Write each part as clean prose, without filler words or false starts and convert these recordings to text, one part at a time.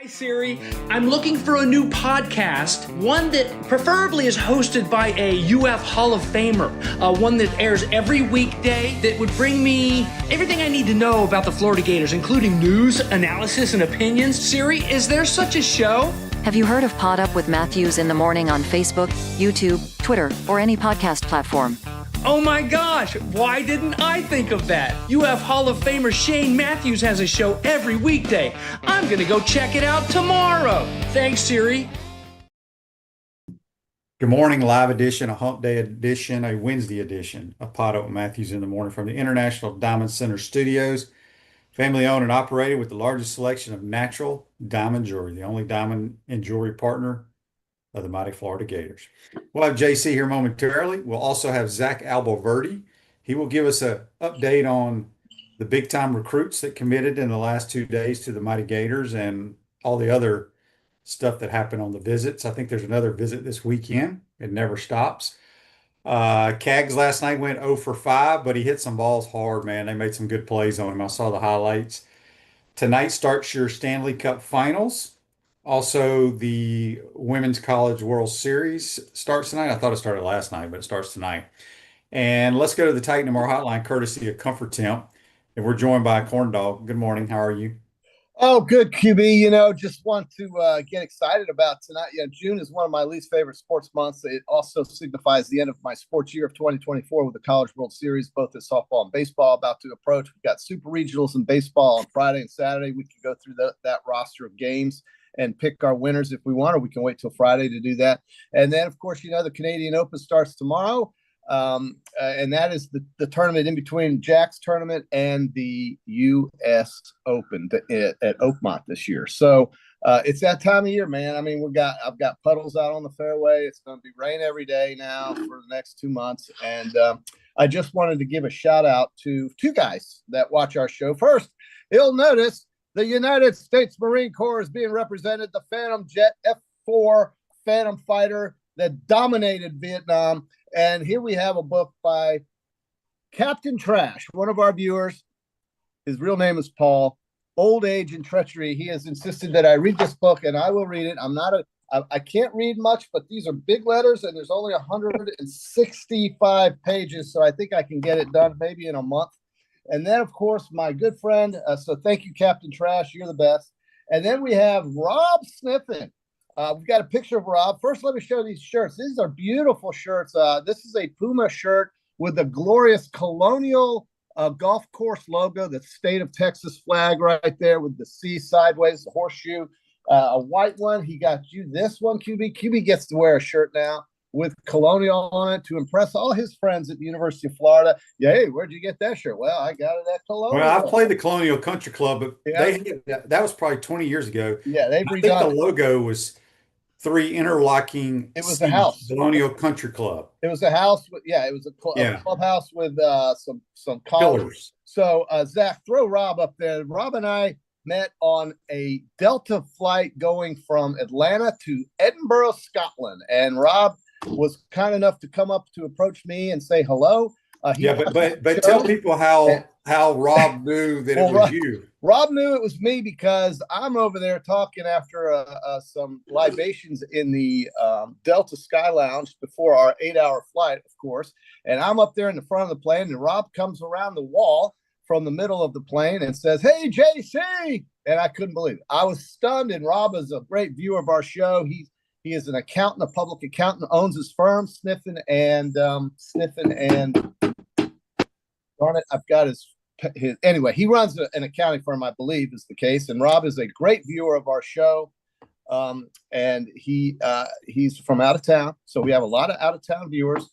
Hi, Siri. I'm looking for a new podcast, one that preferably is hosted by a UF Hall of Famer, one that airs every weekday that would bring me everything I need to know about the Florida Gators, including news, analysis, and opinions. Siri, is there such a show? Have you heard of PodUp with Mathews in the morning on Facebook, YouTube, Twitter, or any podcast platform? Oh my gosh, why didn't I think of that? UF Hall of Famer Shane Mathews has a show every weekday. I'm gonna go check it out tomorrow. Thanks, Siri. Good morning, live edition, a hump day edition, a Wednesday edition of PodUp with Mathews in the morning from the International Diamond Center Studios. Family owned and operated with the largest selection of natural diamond jewelry, the only diamond and jewelry partner of the mighty Florida Gators. We'll have JC here momentarily. We'll also have Zach Abolverdi. He will give us an update on the big-time recruits that committed in the last 2 days to the mighty Gators and all the other stuff that happened on the visits. I think there's another visit this weekend. It never stops. Cags last night went 0 for 5, but he hit some balls hard, man. They made some good plays on him. I saw the highlights. Tonight starts your Stanley Cup Finals. Also, the Women's College World Series starts tonight. I thought it started last night, but it starts tonight. And let's go to the Titan MR hotline, courtesy of Comfort Temp. And we're joined by Corn Dog. Good morning. How are you? Oh, good, QB. Just want to get excited about tonight. June is one of my least favorite sports months. It also signifies the end of my sports year of 2024 with the College World Series, both in softball and baseball about to approach. We've got super regionals in baseball on Friday and Saturday. We can go through that roster of games and pick our winners if we want, or we can wait till Friday to do that. And then, of course, the Canadian Open starts tomorrow. And that is the tournament in between Jack's tournament and the U.S. Open at Oakmont this year. So it's that time of year, man. I mean, I've got puddles out on the fairway. It's going to be rain every day now for the next 2 months. And I just wanted to give a shout out to two guys that watch our show. First, you'll notice the United States Marine Corps is being represented, the Phantom Jet F-4 Phantom fighter that dominated Vietnam. And here we have a book by Captain Trash, one of our viewers. His real name is Paul. Old Age and Treachery. He has insisted that I read this book, and I will read it. I can't read much, but these are big letters, and there's only 165 pages, so I think I can get it done maybe in a month. And then, of course, my good friend. So thank you, Captain Trash. You're the best. And then we have Rob Sniffen. We've got a picture of Rob. First, let me show these shirts. These are beautiful shirts. This is a Puma shirt with the glorious Colonial golf course logo, the state of Texas flag right there with the C sideways, the horseshoe. A white one. He got you this one, QB. QB gets to wear a shirt now with Colonial on it to impress all his friends at the University of Florida. Yeah, hey, where'd you get that shirt? Well, I got it at Colonial. Well, I played the Colonial Country Club, but that was probably 20 years ago. Yeah, they've redone. I think the logo was 3 interlocking. It was the house. Colonial Country Club. It was a house. It was a clubhouse with some collars. So, Zach, throw Rob up there. Rob and I met on a Delta flight going from Atlanta to Edinburgh, Scotland. And Rob was kind enough to come up to approach me and say hello. But tell people how Rob knew that it was you. Rob knew it was me because I'm over there talking after some libations in the Delta Sky Lounge before our 8-hour flight, of course. And I'm up there in the front of the plane, and Rob comes around the wall from the middle of the plane and says, "Hey, JC!" And I couldn't believe it. I was stunned, and Rob is a great viewer of our show. He is an accountant, a public accountant, owns his firm, Sniffen and darn it, I've got his anyway. He runs an accounting firm, I believe, is the case. And Rob is a great viewer of our show, and he's from out of town, so we have a lot of out of town viewers.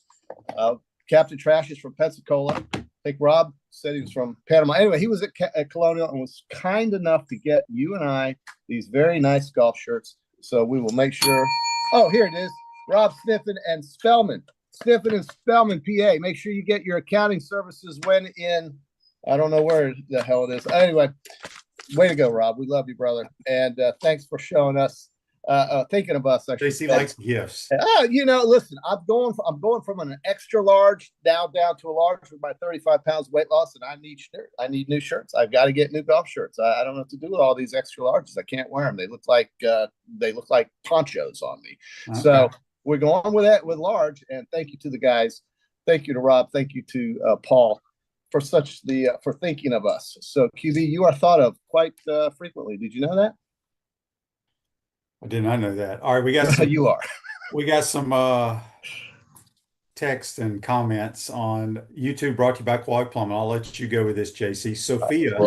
Captain Trash is from Pensacola. I think Rob said he was from Panama. Anyway, he was at Colonial and was kind enough to get you and I these very nice golf shirts. So we will make sure. Oh, here it is. Rob Sniffen and Spellman. Sniffen and Spellman, PA. Make sure you get your accounting services when in, I don't know where the hell it is. Anyway, way to go, Rob. We love you, brother. And thanks for showing us thinking of us. JC likes gifts. Listen, I'm going from an extra large down to a large with my 35 pounds weight loss, and I need new shirts. I've got to get new golf shirts. I don't know what to do with all these extra larges. I can't wear them. They look like ponchos on me. Okay. So we're going with that with large. And thank you to the guys. Thank you to Rob. Thank you to Paul for for thinking of us. So QB, you are thought of quite frequently. Did you know that? I did not know that. All right, we got some. You are. We got some text and comments on YouTube. Brought to you by Quality Plumbing. I'll let you go with this, JC. Sophia.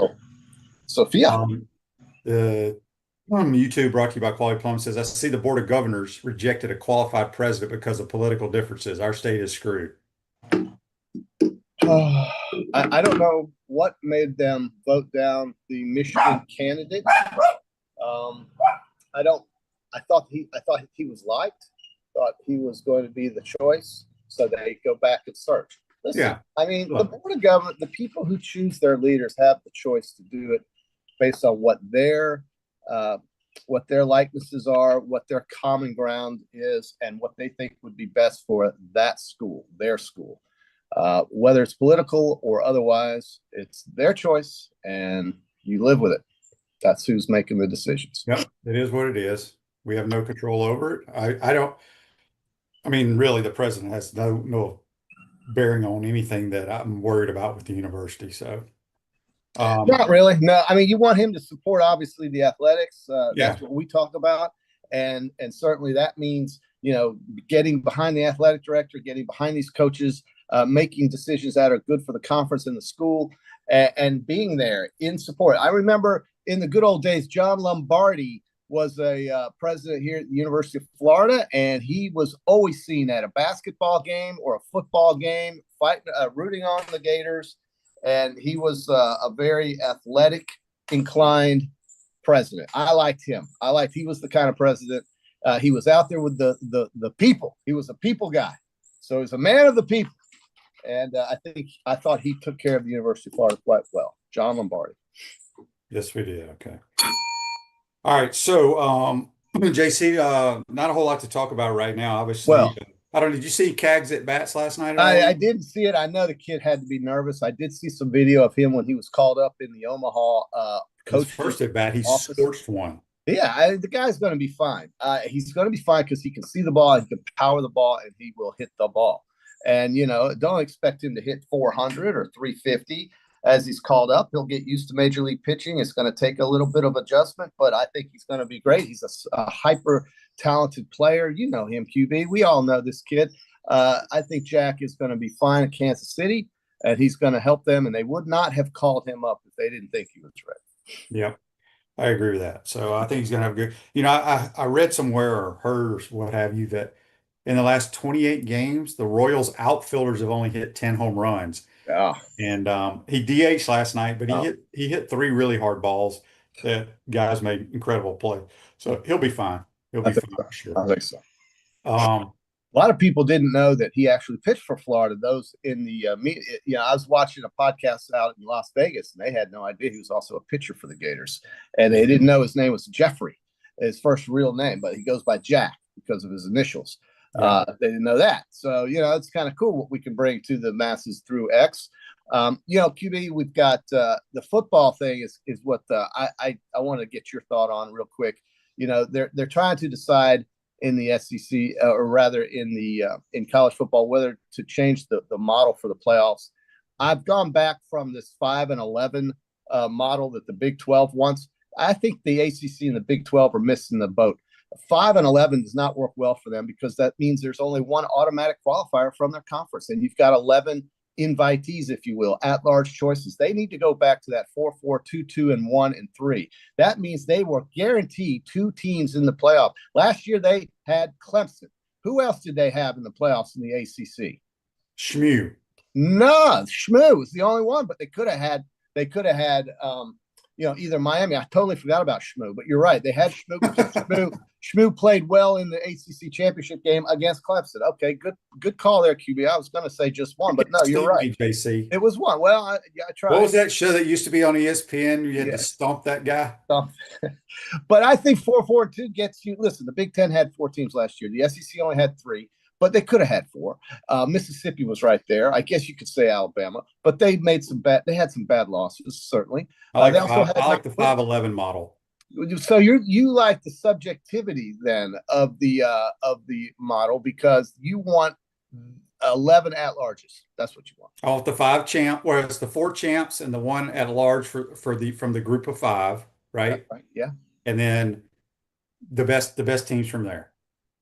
The YouTube brought to you by Quality Plumbing says, "I see the Board of Governors rejected a qualified president because of political differences. Our state is screwed." I don't know what made them vote down the Michigan candidate. I thought he was liked. Thought he was going to be the choice. So they go back and search. Listen, yeah. I mean, the Board of Government, the people who choose their leaders have the choice to do it based on what their likenesses are, what their common ground is, and what they think would be best for that school, their school. Whether it's political or otherwise, it's their choice, and you live with it. That's who's making the decisions. Yep, it is what it is. We have no control over it. I mean, really, the president has no bearing on anything that I'm worried about with the university. So, not really. No, I mean, you want him to support, obviously, the athletics. That's what we talk about, and certainly that means getting behind the athletic director, getting behind these coaches, making decisions that are good for the conference and the school, and being there in support. I remember in the good old days, John Lombardi was a president here at the University of Florida, and he was always seen at a basketball game or a football game, rooting on the Gators, and he was a very athletic inclined president. I liked him. He was the kind of president. He was out there with the people. He was a people guy, so he's a man of the people, and I thought he took care of the University of Florida quite well. John Lombardi. Yes, we did. Okay. All right, so JC, not a whole lot to talk about right now. Obviously, well, I don't know. Did you see Cags at bats last night? I didn't see it. I know the kid had to be nervous. I did see some video of him when he was called up in the Omaha coach. His first at bat, he scorched one. Yeah, the guy's going to be fine. He's going to be fine because he can see the ball, he can power the ball, and he will hit the ball. And don't expect him to hit 400 or 350. As he's called up, he'll get used to major league pitching. It's going to take a little bit of adjustment, but I think he's going to be great. He's a hyper talented player. You know him, QB. We all know this kid. I think Jack is going to be fine at Kansas City, and he's going to help them, and they would not have called him up if they didn't think he was ready. Yeah, I agree with that. So I think he's going to have a good – I read somewhere or heard or what have you that in the last 28 games, the Royals outfielders have only hit 10 home runs. Yeah, and he DH'd last night, but he hit 3 really hard balls that guys made incredible play. So he'll be fine. He'll be fine for sure. I think so. A lot of people didn't know that he actually pitched for Florida. Those in the I was watching a podcast out in Las Vegas, and they had no idea he was also a pitcher for the Gators, and they didn't know his name was Jeffrey, his first real name, but he goes by Jack because of his initials. Yeah. They didn't know that. So, it's kind of cool what we can bring to the masses through X. QB, we've got the football thing is what I want to get your thought on real quick. They're trying to decide in the SEC or rather in college football whether to change the model for the playoffs. I've gone back from this 5-11 model that the Big 12 wants. I think the ACC and the Big 12 are missing the boat. 5-11 does not work well for them because that means there's only one automatic qualifier from their conference, and you've got 11 invitees, if you will, at-large choices. They need to go back to that 4-4, 2-2, and 1 and 3. That means they were guaranteed 2 teams in the playoff. Last year they had Clemson. Who else did they have in the playoffs in the ACC? SMU. No, SMU was the only one, but they could have had either Miami. I totally forgot about SMU, but you're right. They had SMU. Shmoo played well in the ACC championship game against Clemson. Okay, good call there, QB. I was going to say just one, but no, you're right. JC. It was one. Well, I tried. What was that show that used to be on ESPN? You had to stomp that guy. But I think 4-4-2 gets you. Listen, the Big Ten had 4 teams last year. The SEC only had 3, but they could have had 4. Mississippi was right there. I guess you could say Alabama, but they made some bad. They had some bad losses, certainly. I like the 5-11 model. So you like the subjectivity then of the model because you want 11 at-larges. That's what you want. Oh, the 5 champ, where it's the 4 champs and the 1 at-large from the group of 5, right? Right. Yeah. And then the best teams from there.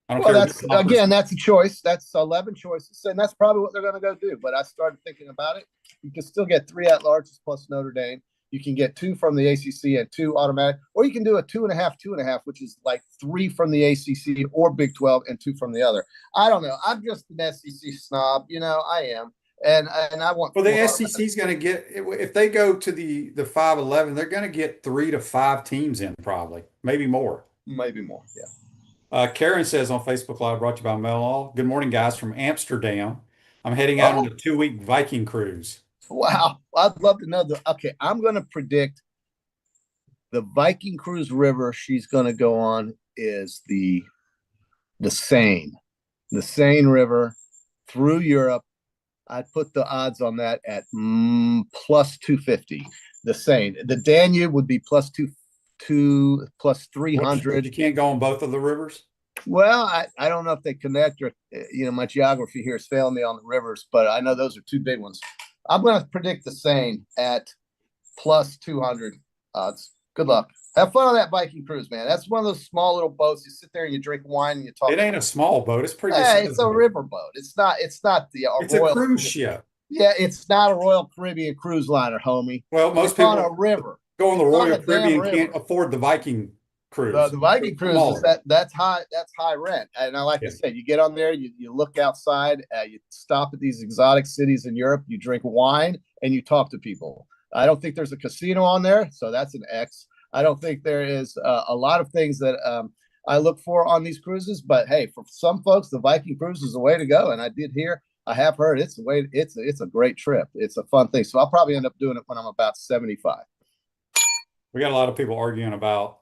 I don't care. That's a choice. That's 11 choices, and that's probably what they're going to go do. But I started thinking about it. You can still get 3 at-larges plus Notre Dame. You can get 2 from the ACC and 2 automatic, or you can do a 2.5, which is like 3 from the ACC or Big 12 and 2 from the other. I don't know. I'm just an SEC snob. I am. And I want. Well, the SEC is going to get, if they go to the 5-11, they're going to get 3 to 5 teams in probably, maybe more. Maybe more, yeah. Karen says on Facebook Live, brought to you by Mellall. Good morning, guys, from Amsterdam. I'm heading out on a 2-week Viking cruise. Wow. I'd love to know. Okay, I'm going to predict the Viking Cruise river she's going to go on is the Seine. The Seine River through Europe. I'd put the odds on that at plus 250. The Seine. The Danube would be plus 300. You can't go on both of the rivers? Well, I don't know if they connect or, my geography here is failing me on the rivers, but I know those are 2 big ones. I'm going to predict the Seine at plus 200 odds. Good luck. Have fun on that Viking cruise, man. That's one of those small little boats. You sit there and you drink wine and you talk. It ain't a small boat. It's pretty. Hey, it's a river boat. It's not the. It's a cruise ship. Yeah, it's not a Royal Caribbean cruise liner, homie. Well, most people on a river. Go on the Royal Caribbean can't afford the Viking cruise. The Viking cruise is that's high rent. And I like I said, you get on there, you look outside, you stop at these exotic cities in Europe, you drink wine, and you talk to people. I don't think there's a casino on there, so that's an X. I don't think there is a lot of things that I look for on these cruises, but hey, for some folks, the Viking cruise is the way to go. And I have heard it's the way. It's a great trip. It's a fun thing. So I'll probably end up doing it when I'm about 75. We got a lot of people arguing about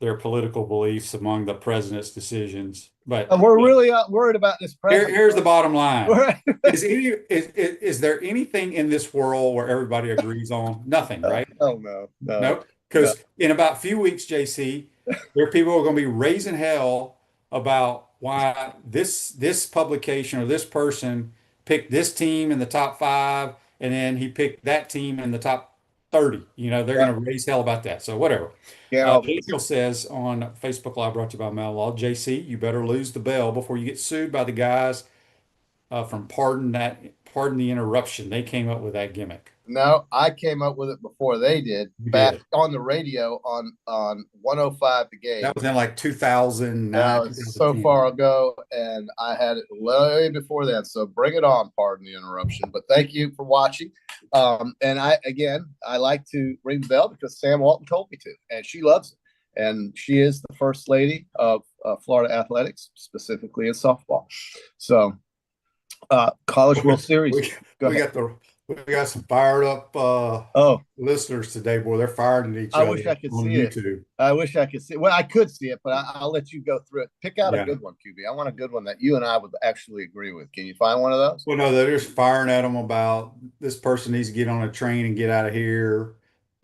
their political beliefs among the president's decisions, but we're really worried about this president. Here's the bottom line: is there anything in this world where everybody agrees on? Nothing, right? Oh no. Nope. Because in about a few weeks, JC, there are people who are going to be raising hell about why this publication or this person picked this team in the top 5, and then he picked that team in the top 30. They're going to raise hell about that. So whatever. Yeah. Daniel says on Facebook Live, brought to you by Mellall, JC, you better lose the bell before you get sued by the guys from Pardon the Interruption. They came up with that gimmick. No, I came up with it before they did. Back on the radio on 105 The Game. That was in like 2009. So far ago, and I had it way before that. So bring it on, pardon the interruption. But thank you for watching. And I like to ring the bell because Sam Walton told me to, and she loves it. And she is the first lady of Florida athletics, specifically in softball. So College World Series. We got some fired up listeners today, boy. They're firing at each other. I wish I could see YouTube. it. I wish I could see it. Well, I could see it, but I'll let you go through it. Pick out a good one, QB. I want a good one that you and I would actually agree with. Can you find one of those? Well, no, they're just firing at them about this person needs to get on a train and get out of here.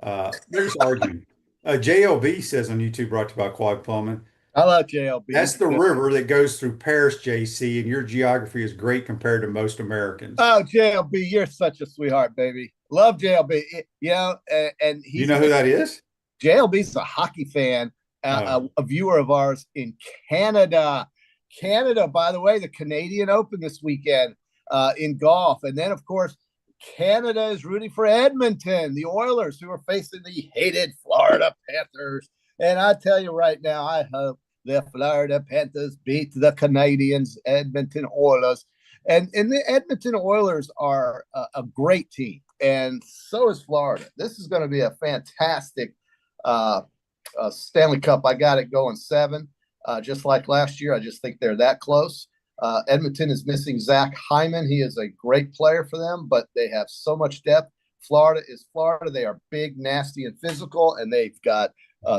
They're just arguing. JLB says on YouTube, brought to you by Quad Plumbing. I love JLB. That's the river that goes through Paris, JC, and your geography is great compared to most Americans. Oh, JLB, you're such a sweetheart, baby. Love JLB. And he's, you know who that is? JLB's a hockey fan, a viewer of ours in Canada. Canada, by the way, the Canadian Open this weekend in golf. And then, of course, Canada is rooting for Edmonton, the Oilers, who are facing the hated Florida Panthers. And I tell you right now, I hope the Florida Panthers beat the Canadians, Edmonton Oilers. And the Edmonton Oilers are a great team, and so is Florida. This is going to be a fantastic Stanley Cup. I got it going 7. just like last year. I just think they're that close. Edmonton is missing Zach Hyman. He is a great player for them, but they have so much depth. Florida is Florida. They are big, nasty, and physical, and they've got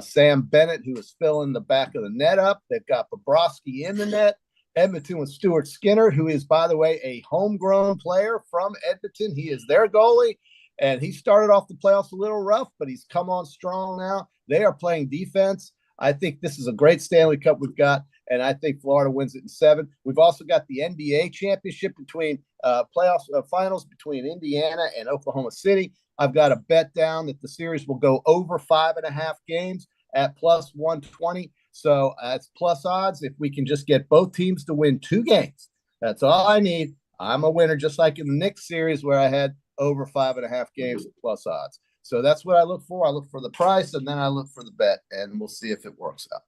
Sam Bennett, who is filling the back of the net up. They've got Bobrovsky in the net. Edmonton with Stuart Skinner, who is, by the way, a homegrown player from Edmonton. He is their goalie, and he started off the playoffs a little rough, but he's come on strong now. They are playing defense. I think this is a great Stanley Cup we've got, and I think Florida wins it in 7. We've also got the NBA championship between playoffs finals between Indiana and Oklahoma City. I've got a bet down that the series will go over 5.5 games at plus 120. So it's plus odds. If we can just get both teams to win 2 games, that's all I need. I'm a winner, just like in the Knicks series where I had over 5.5 games at plus odds. So that's what I look for. I look for the price, and then I look for the bet, and we'll see if it works out.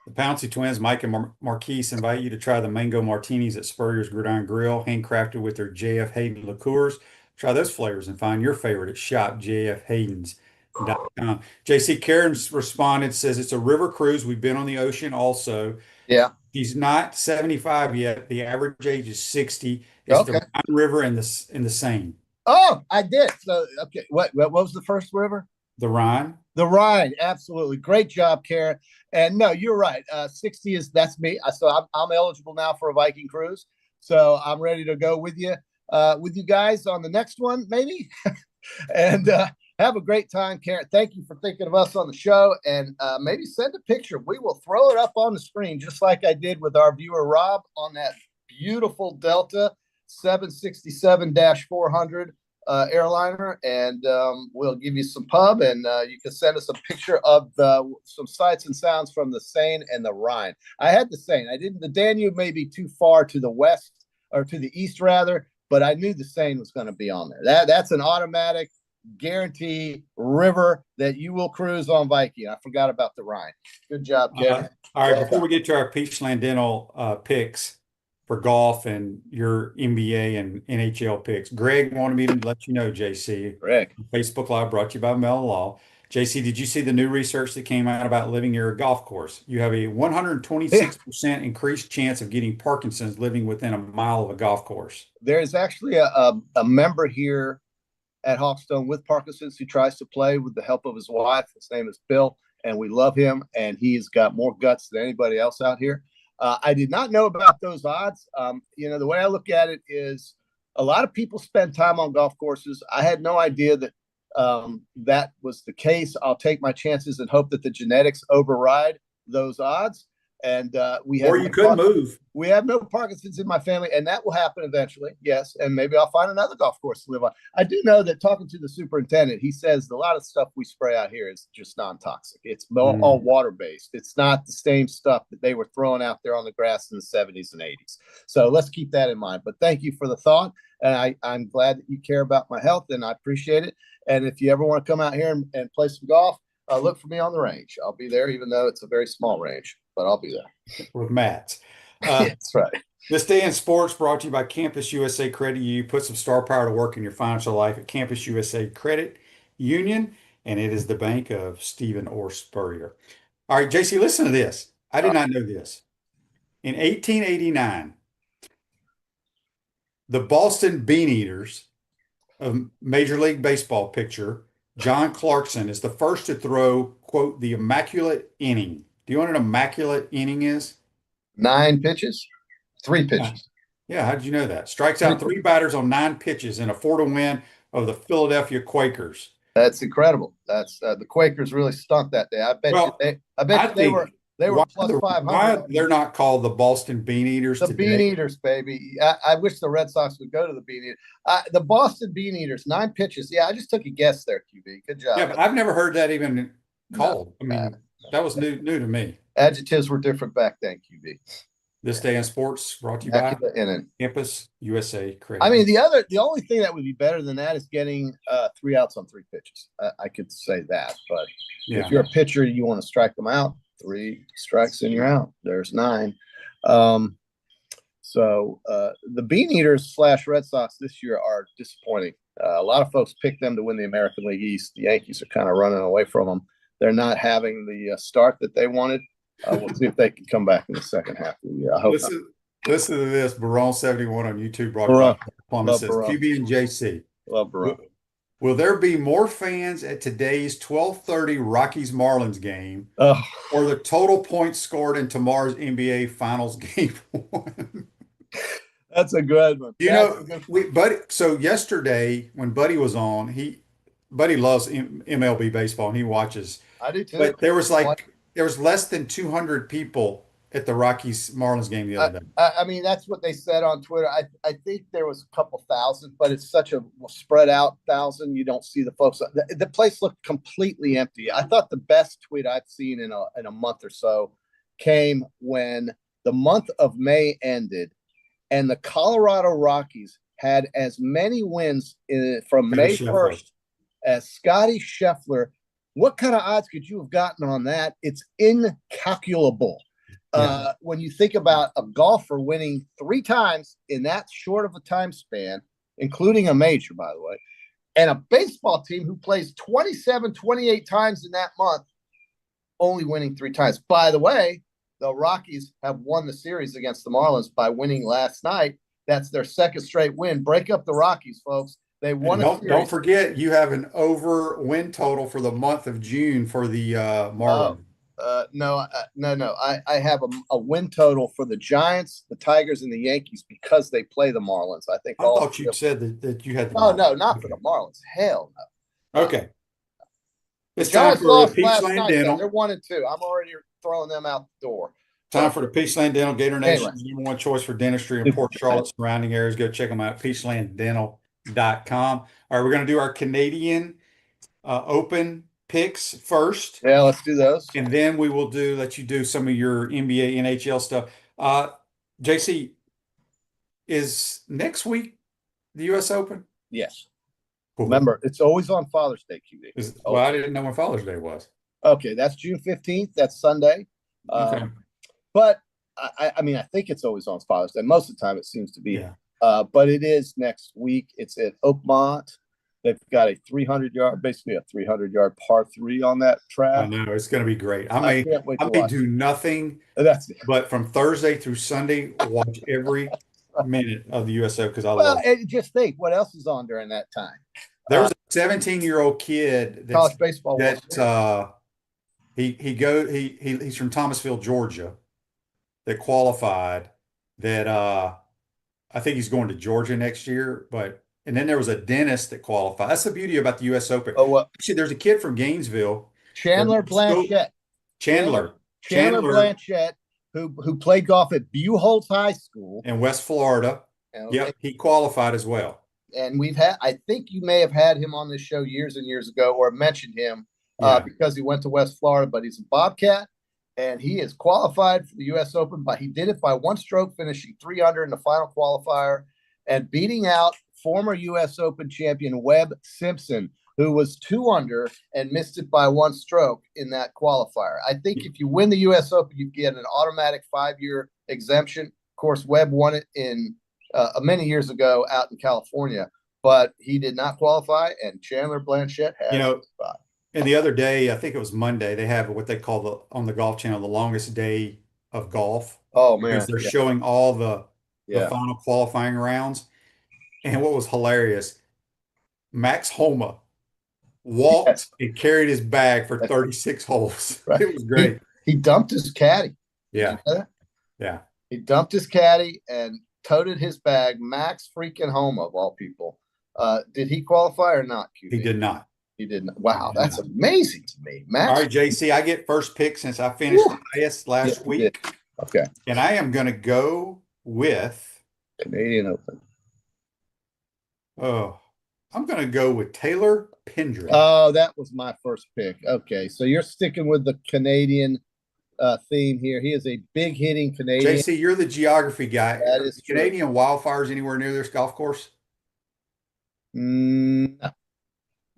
The Pouncey twins, Mike and Marquise, invite you to try the mango martinis at Spurrier's Gridiron Grill, handcrafted with their J.F. Hayden liqueurs. Try those flavors and find your favorite at shopjfhaydens.com. JC Karen's responded, says it's a river cruise. We've been on the ocean also. Yeah. He's not 75 yet. The average age is 60. It's the Rhine River and the Seine. Oh, I did. So, okay. What was the first river? The Rhine. The Rhine. Absolutely. Great job, Karen. And no, you're right. 60 that's me. So I'm eligible now for a Viking cruise. So I'm ready to go with you guys on the next one, maybe. And have a great time, Karen. Thank you for thinking of us on the show. And maybe send a picture. We will throw it up on the screen, just like I did with our viewer, Rob, on that beautiful Delta 767-400 airliner, and we'll give you some pub, and you can send us a picture of some sights and sounds from the Seine and the Rhine. I had the Seine. I didn't. The Danube may be too far to the west, or to the east rather, but I knew the Seine was going to be on there. That's an automatic guarantee river that you will cruise on Viking. I forgot about the Rhine. Good job, Kevin. All right, before we get to our Peachland Dental picks for golf and your NBA and NHL picks, Greg wanted me to let you know, JC. Greg. Facebook Live brought to you by Mel Law. JC, did you see the new research that came out about living near a golf course? You have a 126% increased chance of getting Parkinson's living within a mile of a golf course. There's actually a member here at Hawkstone with Parkinson's who tries to play with the help of his wife. His name is Bill, and we love him, and he's got more guts than anybody else out here. I did not know about those odds. The way I look at it is a lot of people spend time on golf courses. I had no idea that that was the case. I'll take my chances and hope that the genetics override those odds. And we have no Parkinson's in my family, and that will happen eventually. Yes, and maybe I'll find another golf course to live on. I do know that talking to the superintendent, he says a lot of stuff we spray out here is just non-toxic. It's all water-based. It's not the same stuff that they were throwing out there on the grass in the 70s and 80s. So let's keep that in mind. But thank you for the thought, and I'm glad that you care about my health, and I appreciate it. And if you ever want to come out here and play some golf, look for me on the range. I'll be there, even though it's a very small range, but I'll be there. With Matt. That's right. This Day in Sports brought to you by Campus USA Credit Union. Put some star power to work in your financial life at Campus USA Credit Union, and it is the bank of Stephen Orr Spurrier. All right, JC, listen to this. I did not know this. In 1889, the Boston Beaneaters of Major League Baseball pitcher John Clarkson is the first to throw, quote, the immaculate inning. Do you know what an immaculate inning is? 9 pitches, 3 pitches. Yeah, how did you know that? Strikes out 3 batters on 9 pitches in a 4-to win of the Philadelphia Quakers. That's incredible. That's the Quakers really stunk that day. I bet they were plus 500. Why they're not called the Boston Beaneaters the today? Beaneaters, baby. I wish the Red Sox would go to the Beaneaters. The Boston Beaneaters, 9 pitches. Yeah, I just took a guess there, QB. Good job. Yeah, but I've never heard that even called. That was new to me. Adjectives were different back then, QB. This Day in Sports brought to you by Campus USA Credit. I mean, the only thing that would be better than that is getting 3 outs on 3 pitches. I could say that, but if you're a pitcher, you want to strike them out. 3 strikes and you're out. There's 9. So the Beaneaters / Red Sox this year are disappointing. A lot of folks picked them to win the American League East. The Yankees are kind of running away from them. They're not having the start that they wanted. We'll see if they can come back in the second half of the year. I hope not. Listen to this. Baron71 on YouTube Baron. broadcast says, Baron. QB and JC. Love Baron. Will there be more fans at today's 12:30 Rockies Marlins game Oh, or the total points scored in tomorrow's NBA Finals game one? that's a good one. So yesterday when Buddy was on, Buddy loves MLB baseball and he watches. I do too. But there was less than 200 people at the Rockies Marlins game the other day. I mean, that's what they said on Twitter. I think there was a couple thousand, but it's such a spread out thousand. You don't see the folks. The place looked completely empty. I thought the best tweet I've seen in a month or so came when the month of May ended and the Colorado Rockies had as many wins from May 1st as Scotty Scheffler. What kind of odds could you have gotten on that? It's incalculable. Yeah. When you think about a golfer winning 3 times in that short of a time span, including a major, by the way, and a baseball team who plays 27, 28 times in that month, only winning 3 times. By the way, the Rockies have won the series against the Marlins by winning last night. That's their second straight win. Break up the Rockies, folks. They won a series. Don't forget, you have an over win total for the month of June for the Marlins. No. I have a win total for the Giants, the Tigers, and the Yankees because they play the Marlins. I think. I thought you said that you had. Oh no, not for the Marlins. Hell no. Okay. It's time for the Peachland Dental. They're 1-2. I'm already throwing them out the door. Time for the Peachland Dental, Gator Nation's #1 choice for dentistry in Port Charlotte surrounding areas. Go check them out at peachlanddental.com. All right, we're going to do our Canadian Open picks first. Yeah, let's do those. And then we will let you do some of your NBA, NHL stuff. JC, is next week the U.S. Open? Yes. Cool. Remember, it's always on Father's Day, QB. Well, I didn't know when Father's Day was. Okay, that's June 15th. That's Sunday. Okay. But, I mean, I think it's always on Father's Day. Most of the time it seems to be. Yeah. But it is next week. It's at Oakmont. They've got a 300-yard, basically a 300-yard par 3 on that track. I know it's going to be great. I may do nothing but from Thursday through Sunday, watch every minute of the USO because I love it. Well, just think what else is on during that time. There was a 17-year-old kid college baseball. He's from Thomasville, Georgia, that qualified. That I think he's going to Georgia next year, And then there was a dentist that qualified. That's the beauty about the U.S. Open. Actually, there's a kid from Gainesville. Chandler Blanchett. Chandler Blanchett, who played golf at Buchholz High School. In West Florida. Yep, he qualified as well. And I think you may have had him on this show years and years ago or mentioned him because he went to West Florida, but he's a Bobcat. And he is qualified for the U.S. Open, but he did it by 1 stroke, finishing 300 in the final qualifier and beating out former U.S. Open champion Webb Simpson, who was 2 under and missed it by 1 stroke in that qualifier. I think if you win the U.S. Open, you get an automatic 5-year exemption. Of course, Webb won it in many years ago out in California, but he did not qualify, and Chandler Blanchett has. And the other day, I think it was Monday, they have what they call on the Golf Channel the longest day of golf. Oh man, because they're showing all the final qualifying rounds. And what was hilarious, Max Homa walked and carried his bag for 36 holes. Right. It was great. He dumped his caddy. Yeah. Yeah. He dumped his caddy and toted his bag. Max freaking Homa, of all people. Did he qualify or not, QB? He did not. He didn't. Wow, that's amazing to me, Max. All right, JC, I get first pick since I finished the highest last week. Okay. And I am going to go with Canadian Open. Oh, I'm going to go with Taylor Pendrith. Oh, that was my first pick. Okay, so you're sticking with the Canadian theme here. He is a big hitting Canadian. JC, you're the geography guy. That is true. Canadian wildfires anywhere near this golf course? No.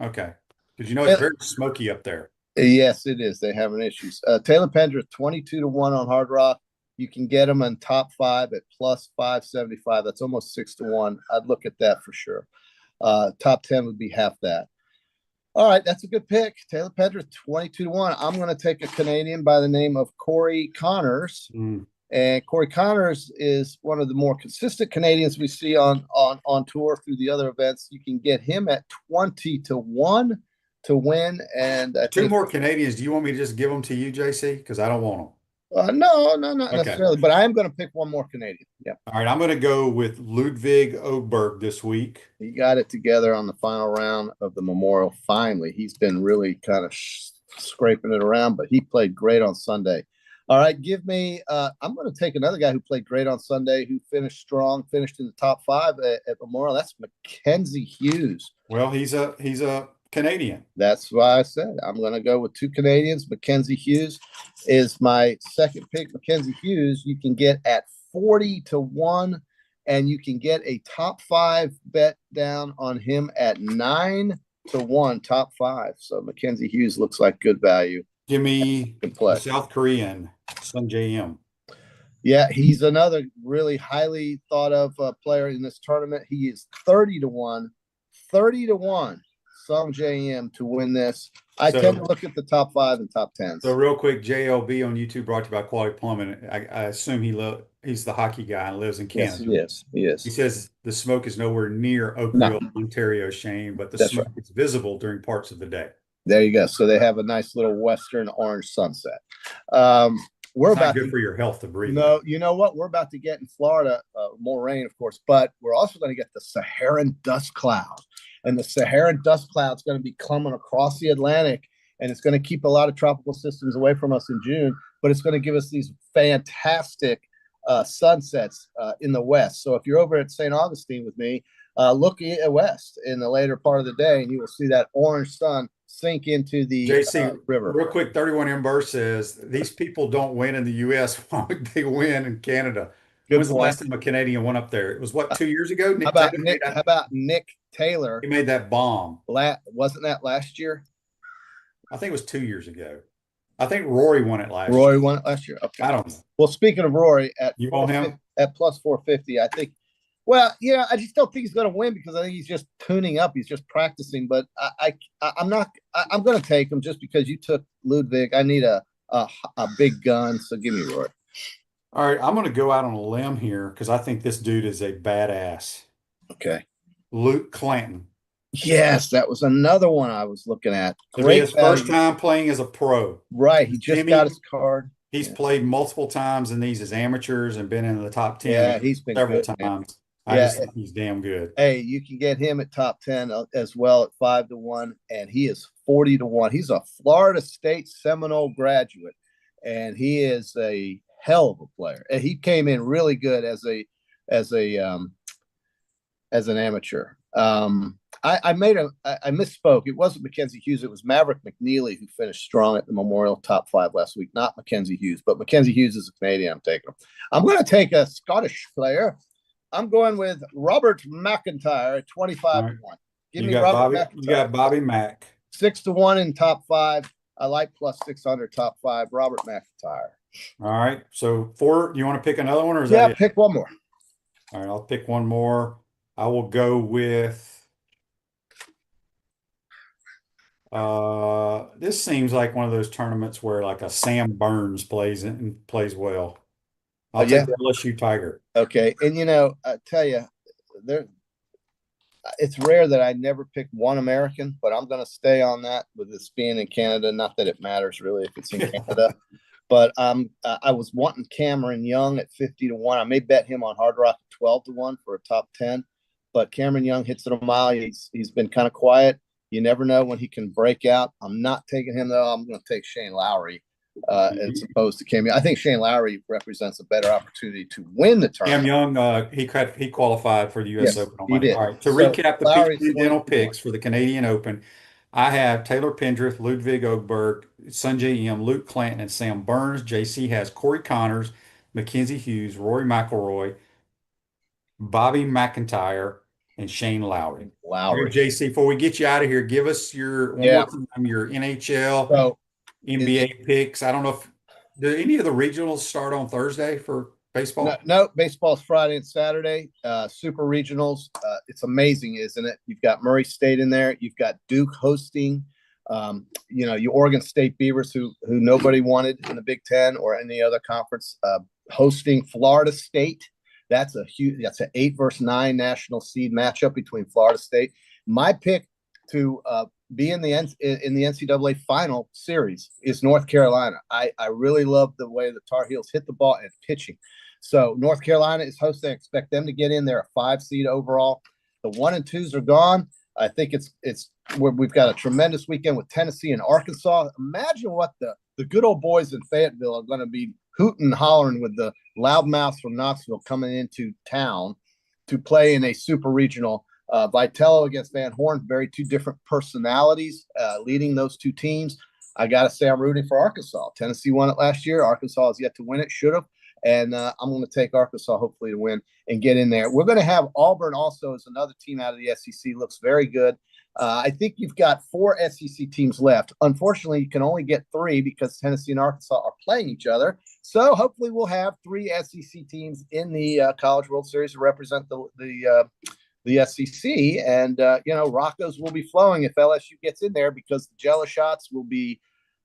Okay. Because it's very smoky up there. Yes, it is. They have an issues. Taylor Pendrith, 22-1 on Hard Rock. You can get him in top 5 at plus 575. That's almost 6-1. I'd look at that for sure. Top 10 would be half that. All right, that's a good pick. Taylor Pendrith, 22-1. I'm going to take a Canadian by the name of Corey Connors. And Corey Connors is one of the more consistent Canadians we see on tour through the other events. You can get him at 20-1 to win. And Two more Canadians. Do you want me to just give them to you, JC? Because I don't want them. No, not necessarily. But I am going to pick one more Canadian. Yeah. All right, I'm going to go with Ludwig Oberg this week. He got it together on the final round of the Memorial. Finally, he's been really kind of scraping it around, but he played great on Sunday. All right, give me. I'm going to take another guy who played great on Sunday, who finished strong, finished in the top 5 at Memorial. That's Mackenzie Hughes. Well, he's a Canadian. That's why I said I'm going to go with 2 Canadians. Mackenzie Hughes is my second pick. Mackenzie Hughes, you can get at 40-1, and you can get a top 5 bet down on him at 9-1, top 5. So Mackenzie Hughes looks like good value. Give me the South Korean, Sun Jae-im. Yeah, he's another really highly thought of player in this tournament. He is 30-1, Sung Jae-im to win this. I tend to look at the top 5 and top 10. So real quick, JLB on YouTube, brought to you by Quality Plumbing. I assume he's the hockey guy and lives in Canada. Yes, he is. He says the smoke is nowhere near Oakville, Ontario, Shane, but the smoke is visible during parts of the day. There you go. So they have a nice little western orange sunset. We're about good for your health to breathe. No, you know what? We're about to get in Florida more rain, of course, but we're also going to get the Saharan dust cloud. And the Saharan dust cloud is going to be coming across the Atlantic, and it's going to keep a lot of tropical systems away from us in June, but it's going to give us these fantastic sunsets in the west. So if you're over at St. Augustine with me, look west in the later part of the day, and you will see that orange sun sink into the JC, river. Real quick, 31 Ember says these people don't win in the U.S. Why would they win in Canada? When was the last time a Canadian went up there? It was, what, 2 years ago? How about Nick Taylor? He made that bomb. Wasn't that last year? I think it was 2 years ago. I think Rory won it last year. Rory won it last year? Okay. I don't know. Well, speaking of Rory, you want him? At plus 450, I think. Well, yeah, I just don't think he's going to win because I think he's just tuning up. He's just practicing. But I'm not. I'm going to take him just because you took Ludwig. I need a big gun, so give me Rory. All right, I'm going to go out on a limb here because I think this dude is a badass. Okay. Luke Clanton. Yes, that was another one I was looking at. Great his first time playing as a pro. Right, he just got his card. He's played multiple times in these as amateurs and been in the top 10. Yeah, he's been several good, times. I just think he's damn good. Hey, you can get him at top 10 as well at 5-1, and he is 40-1. He's a Florida State Seminole graduate, and he is a hell of a player. And he came in really good as an amateur. I misspoke. It wasn't Mackenzie Hughes. It was Maverick McNeely who finished strong at the Memorial top 5 last week. Not Mackenzie Hughes, but Mackenzie Hughes is a Canadian. I'm taking him. I'm going to take a Scottish player. I'm going with Robert McIntyre at 25-1. Give me Robert McIntyre. You got Bobby Mack. 6-1 in top 5. I like plus 600 top 5. Robert McIntyre. All right. So do you want to pick another one or is that it? Pick one more. All right, I'll pick one more. I will go with this seems like one of those tournaments where like a Sam Burns plays well. I'll take the LSU Tiger. Okay. And I tell you, it's rare that I never pick one American, but I'm going to stay on that with this being in Canada. Not that it matters really if it's in Canada, but I was wanting Cameron Young at 50-1. I may bet him on Hard Rock at 12-1 for a top 10, but Cameron Young hits it a mile. He's been kind of quiet. You never know when he can break out. I'm not taking him though. I'm going to take Shane Lowry as opposed to Cam Young. I think Shane Lowry represents a better opportunity to win the tournament. Cam Young, he qualified for the U.S. Open. He did. All right. To recap the PGA Dental picks for the Canadian Open, I have Taylor Pendrith, Ludwig Oberg, Sun Jae-im, Luke Clanton, and Sam Burns. JC has Corey Connors, Mackenzie Hughes, Rory McIlroy, Bobby McIntyre, and Shane Lowry. JC, before we get you out of here, give us your NHL, NBA picks. I don't know if do any of the regionals start on Thursday for baseball? No, baseball's Friday and Saturday. Super regionals. It's amazing, isn't it? You've got Murray State in there. You've got Duke hosting. Your Oregon State Beavers, who nobody wanted in the Big Ten or any other conference, hosting Florida State. That's an 8 versus 9 national seed matchup between Florida State. My pick to be in the NCAA final series is North Carolina. I really love the way the Tar Heels hit the ball and pitching. So North Carolina is hosting. I expect them to get in there, a 5 seed overall. The 1 and 2s are gone. I think it's where we've got a tremendous weekend with Tennessee and Arkansas. Imagine what the good old boys in Fayetteville are going to be hooting and hollering with the loudmouths from Knoxville coming into town to play in a super regional. Vitello against Van Horn, very two different personalities leading those two teams. I got to say I'm rooting for Arkansas. Tennessee won it last year. Arkansas has yet to win it, should have. And I'm going to take Arkansas hopefully to win and get in there. We're going to have Auburn also as another team out of the SEC. Looks very good. I think you've got 4 SEC teams left. Unfortunately, you can only get 3 because Tennessee and Arkansas are playing each other. So hopefully we'll have 3 SEC teams in the College World Series to represent the SEC. And, Rocco's will be flowing if LSU gets in there because the Jello shots will be,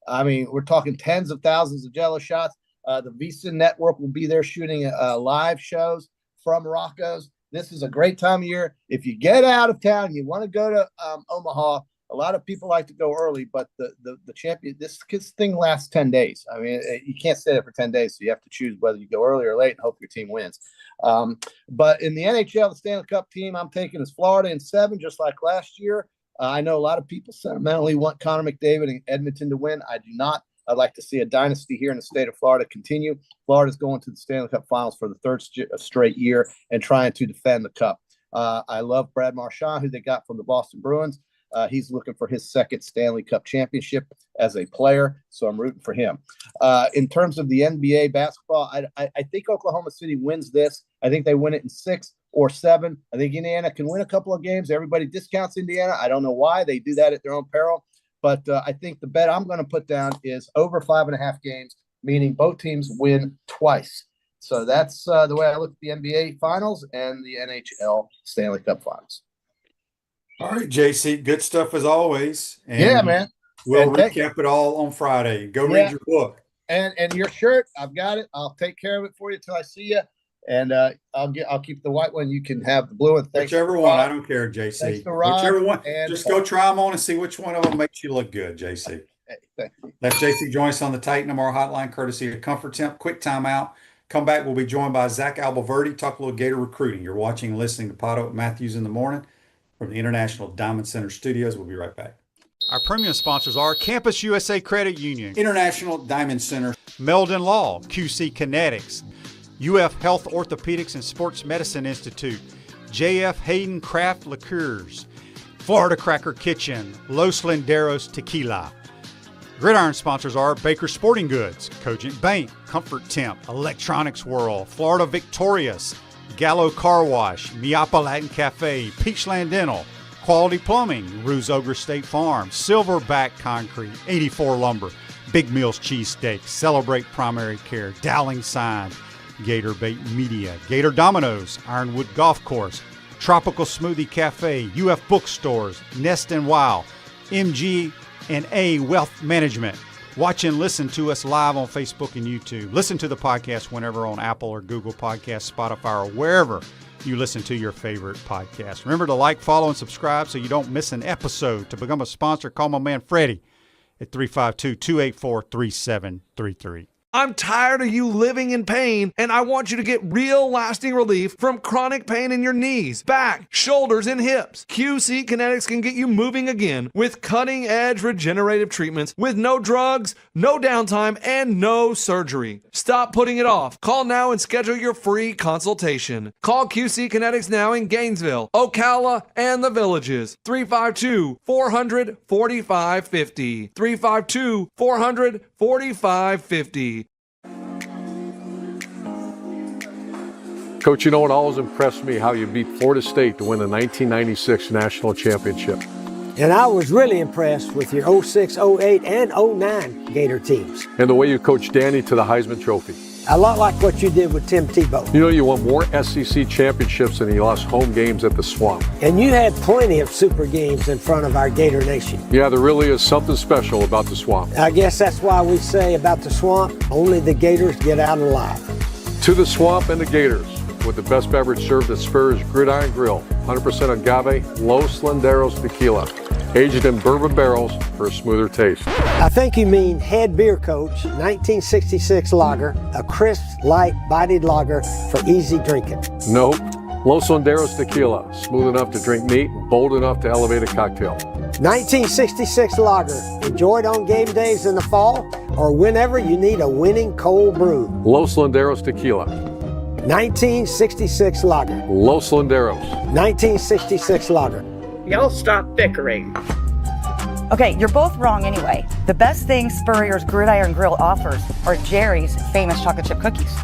we're talking tens of thousands of Jello shots. The Visa Network will be there shooting live shows from Rocco's. This is a great time of year. If you get out of town, you want to go to Omaha. A lot of people like to go early, but the champion, this thing lasts 10 days. You can't stay there for 10 days, so you have to choose whether you go early or late and hope your team wins. But in the NHL, the Stanley Cup team I'm taking is Florida in 7, just like last year. I know a lot of people sentimentally want Connor McDavid and Edmonton to win. I do not. I'd like to see a dynasty here in the state of Florida continue. Florida's going to the Stanley Cup Finals for the 3rd straight year and trying to defend the Cup. I love Brad Marchand, who they got from the Boston Bruins. He's looking for his 2nd Stanley Cup championship as a player, so I'm rooting for him. In terms of the NBA basketball, I think Oklahoma City wins this. I think they win it in 6 or 7. I think Indiana can win a couple of games. Everybody discounts Indiana. I don't know why. They do that at their own peril. But I think the bet I'm going to put down is over 5.5 games, meaning both teams win twice. So that's the way I look at the NBA Finals and the NHL Stanley Cup Finals. All right, JC, good stuff as always. And yeah, man. We'll recap it all on Friday. Go read your book. And your shirt, I've got it. I'll take care of it for you till I see you. And I'll keep the white one. You can have the blue one. Whichever one. I don't care, JC. Thanks to Rob. Whichever one. Just go try them on and see which one of them makes you look good, JC. Hey, thank you. That's JC. Join us on the Titan MR hotline, courtesy of Comfort Temp. Quick timeout. Come back. We'll be joined by Zach Abolverdi. Talk a little Gator recruiting. You're watching and listening to PodUp Mathews in the morning from the International Diamond Center Studios. We'll be right back. Our premium sponsors are Campus USA Credit Union, International Diamond Center, Meldon Law, QC Kinetics, UF Health Orthopedics and Sports Medicine Institute, JF Hayden Craft Liqueurs, Florida Cracker Kitchen, Los Linderos Tequila. Gridiron sponsors are Baker Sporting Goods, Cogent Bank, Comfort Temp, Electronics World, Florida Victorious, Gallo Car Wash, Miapa Latin Cafe, Peachland Dental, Quality Plumbing, Ruse Ogre State Farm, Silverback Concrete, 84 Lumber, Big Mills Cheesesteak, Celebrate Primary Care, Dowling Sign, Gator Bait Media, Gator Dominoes, Ironwood Golf Course, Tropical Smoothie Cafe, UF Bookstores, Nest and Wow, MG&A Wealth Management. Watch and listen to us live on Facebook and YouTube. Listen to the podcast whenever on Apple or Google Podcasts, Spotify, or wherever you listen to your favorite podcast. Remember to like, follow, and subscribe so you don't miss an episode. To become a sponsor, call my man Freddie at 352-284-3733. I'm tired of you living in pain, and I want you to get real lasting relief from chronic pain in your knees, back, shoulders, and hips. QC Kinetics can get you moving again with cutting-edge regenerative treatments with no drugs, no downtime, and no surgery. Stop putting it off. Call now and schedule your free consultation. Call QC Kinetics now in Gainesville, Ocala, and the Villages. 352-400-4550. 352-400-4550. Coach, it always impressed me how you beat Florida State to win the 1996 national championship. And I was really impressed with your 06, 08, and 09 Gator teams. And the way you coached Danny to the Heisman Trophy. A lot like what you did with Tim Tebow. You know, you won more SEC championships than you lost home games at the Swamp. And you had plenty of super games in front of our Gator Nation. Yeah, there really is something special about the Swamp. I guess that's why we say about the Swamp, only the Gators get out alive. To the Swamp and the Gators, with the best beverage served at Spur's Gridiron Grill, 100% agave, Los Landeros tequila, aged in bourbon barrels for a smoother taste. I think you mean Head Beer Coach 1966 lager, a crisp, light, bodied lager for easy drinking. Nope. Los Landeros tequila, smooth enough to drink neat, bold enough to elevate a cocktail. 1966 lager, enjoyed on game days in the fall or whenever you need a winning cold brew. Los Landeros tequila. 1966 lager. Los Landeros. 1966 lager. Y'all stop bickering. Okay, you're both wrong anyway. The best thing Spurrier's Gridiron Grill offers are Jerry's famous chocolate chip cookies.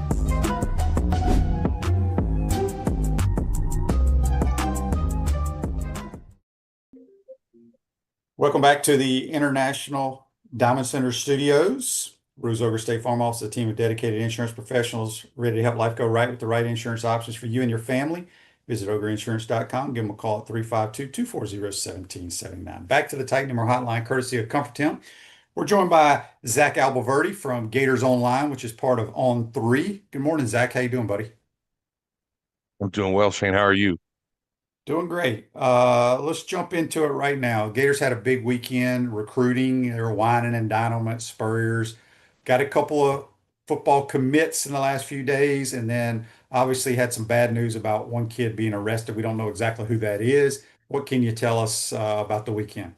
Welcome back to the International Diamond Center Studios. Ruse Ogre State Farm Office, a team of dedicated insurance professionals ready to help life go right with the right insurance options for you and your family. Visitogreinsurance.com. Give them a call at 352-240-1779. Back to the Titan More Hotline, courtesy of Comfort Town. We're joined by Zach Abolverdi from Gators Online, which is part of On3. Good morning, Zach. How you doing, buddy? I'm doing well, Shane. How are you? Doing great. Let's jump into it right now. Gators had a big weekend recruiting. They were whining and dining at Spurriers. Got a couple of football commits in the last few days, and then obviously had some bad news about one kid being arrested. We don't know exactly who that is. What can you tell us about the weekend?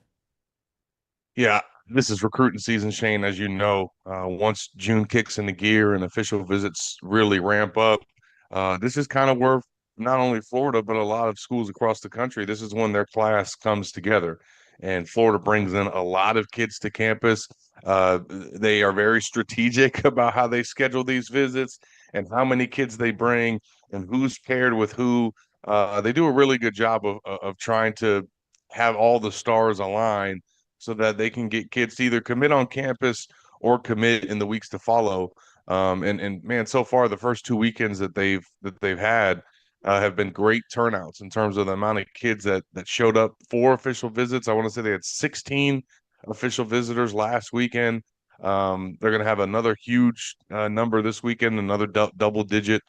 Yeah, this is recruiting season, Shane, as you know. Once June kicks into gear and official visits really ramp up, this is kind of where not only Florida, but a lot of schools across the country, this is when their class comes together. And Florida brings in a lot of kids to campus. They are very strategic about how they schedule these visits and how many kids they bring and who's paired with who. They do a really good job of trying to have all the stars align so that they can get kids to either commit on campus or commit in the weeks to follow. And man, so far the first 2 weekends that they've had have been great turnouts in terms of the amount of kids that showed up for official visits. I want to say they had 16 official visitors last weekend. They're going to have another huge number this weekend, another double-digit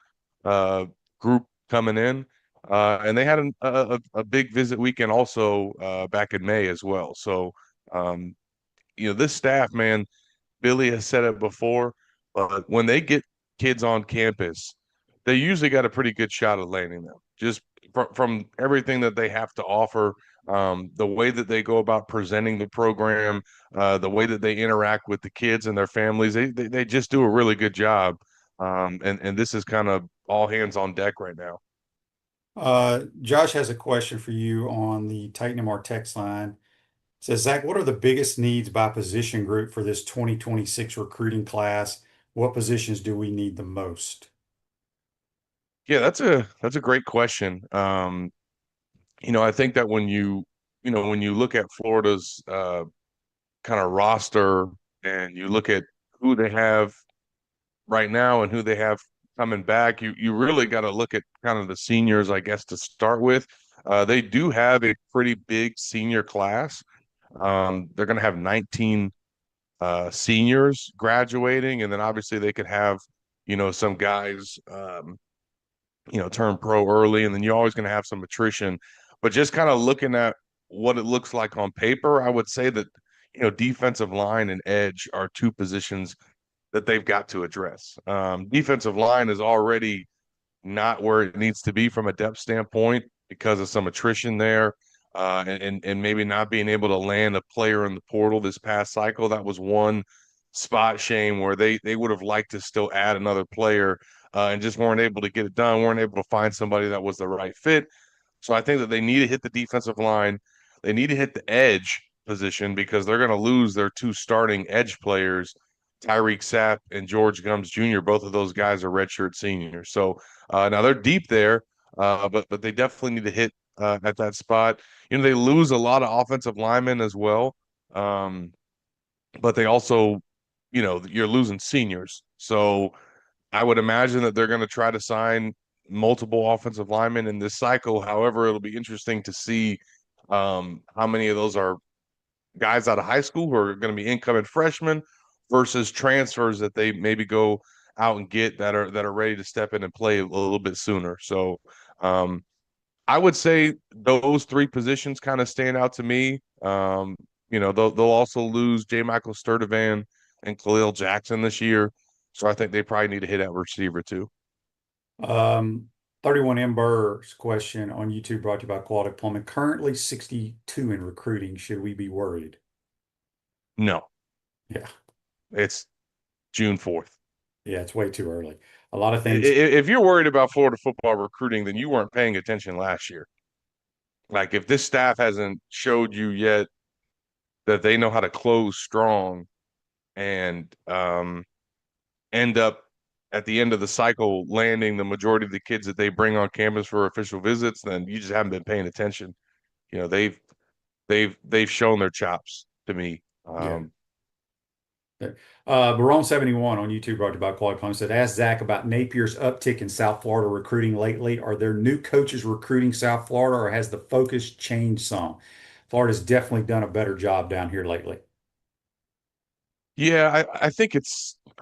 group coming in. And they had a big visit weekend also back in May as well. So, this staff, man, Billy has said it before, but when they get kids on campus, they usually got a pretty good shot at landing them. Just from everything that they have to offer, the way that they go about presenting the program, the way that they interact with the kids and their families, they just do a really good job. And this is kind of all hands on deck right now. Josh has a question for you on the Titan MR text line. It says, Zach, what are the biggest needs by position group for this 2026 recruiting class? What positions do we need the most? Yeah, that's a great question. I think that when you look at Florida's kind of roster and you look at who they have right now and who they have coming back, you really got to look at kind of the seniors, I guess, to start with. They do have a pretty big senior class. They're going to have 19 seniors graduating, and then obviously they could have, some guys turn pro early, and then you're always going to have some attrition. But just kind of looking at what it looks like on paper, I would say that, defensive line and edge are two positions that they've got to address. Defensive line is already not where it needs to be from a depth standpoint because of some attrition there, and maybe not being able to land a player in the portal this past cycle. That was one spot, Shane, where they would have liked to still add another player and just weren't able to get it done, weren't able to find somebody that was the right fit. So I think that they need to hit the defensive line. They need to hit the edge position because they're going to lose their two starting edge players, Tyreek Sapp and George Gums Jr. Both of those guys are redshirt seniors. So now they're deep there, but they definitely need to hit at that spot. They lose a lot of offensive linemen as well, but they also, you're losing seniors. So I would imagine that they're going to try to sign multiple offensive linemen in this cycle. However, it'll be interesting to see how many of those are guys out of high school who are going to be incoming freshmen versus transfers that they maybe go out and get that are ready to step in and play a little bit sooner. So I would say those three positions kind of stand out to me. They'll also lose J. Michael Sturdivant and Khalil Jackson this year. So I think they probably need to hit at receiver too. 31 Ember's question on YouTube brought to you by Quality Plumbing. Currently 62 in recruiting. Should we be worried? No. Yeah. It's June 4th. Yeah, it's way too early. A lot of things. If you're worried about Florida football recruiting, then you weren't paying attention last year. Like if this staff hasn't showed you yet that they know how to close strong and end up at the end of the cycle landing the majority of the kids that they bring on campus for official visits, then you just haven't been paying attention. They've shown their chops to me. Barone 71 on YouTube brought to you by Quality Plumbing said, ask Zach about Napier's uptick in South Florida recruiting lately. Are there new coaches recruiting South Florida, or has the focus changed some? Florida's definitely done a better job down here lately. Yeah, I think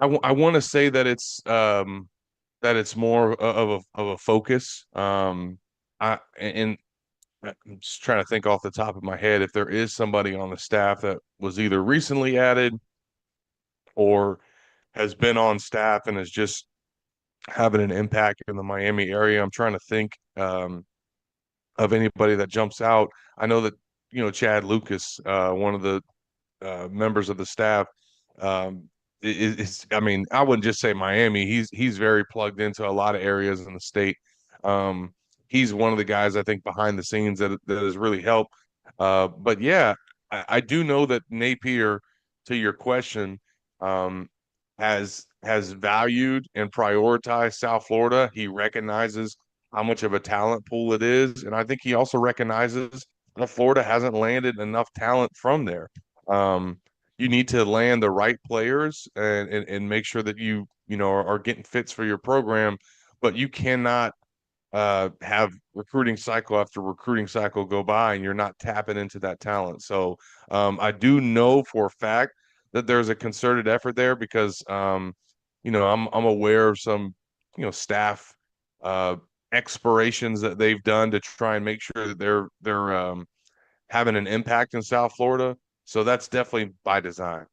I want to say that it's more of a focus. I'm just trying to think off the top of my head if there is somebody on the staff that was either recently added or has been on staff and is just having an impact in the Miami area. I'm trying to think of anybody that jumps out. I know that Chad Lucas, one of the members of the staff, I mean, I wouldn't just say Miami. He's very plugged into a lot of areas in the state. He's one of the guys I think behind the scenes that has really helped. But yeah, I do know that Napier, to your question, has valued and prioritized South Florida. He recognizes how much of a talent pool it is, and I think he also recognizes that Florida hasn't landed enough talent from there. You need to land the right players and make sure that you are getting fits for your program, but you cannot have recruiting cycle after recruiting cycle go by and you're not tapping into that talent. So I do know for a fact that there's a concerted effort there because I'm aware of some staff expirations that they've done to try and make sure that they're having an impact in South Florida. So that's definitely by design.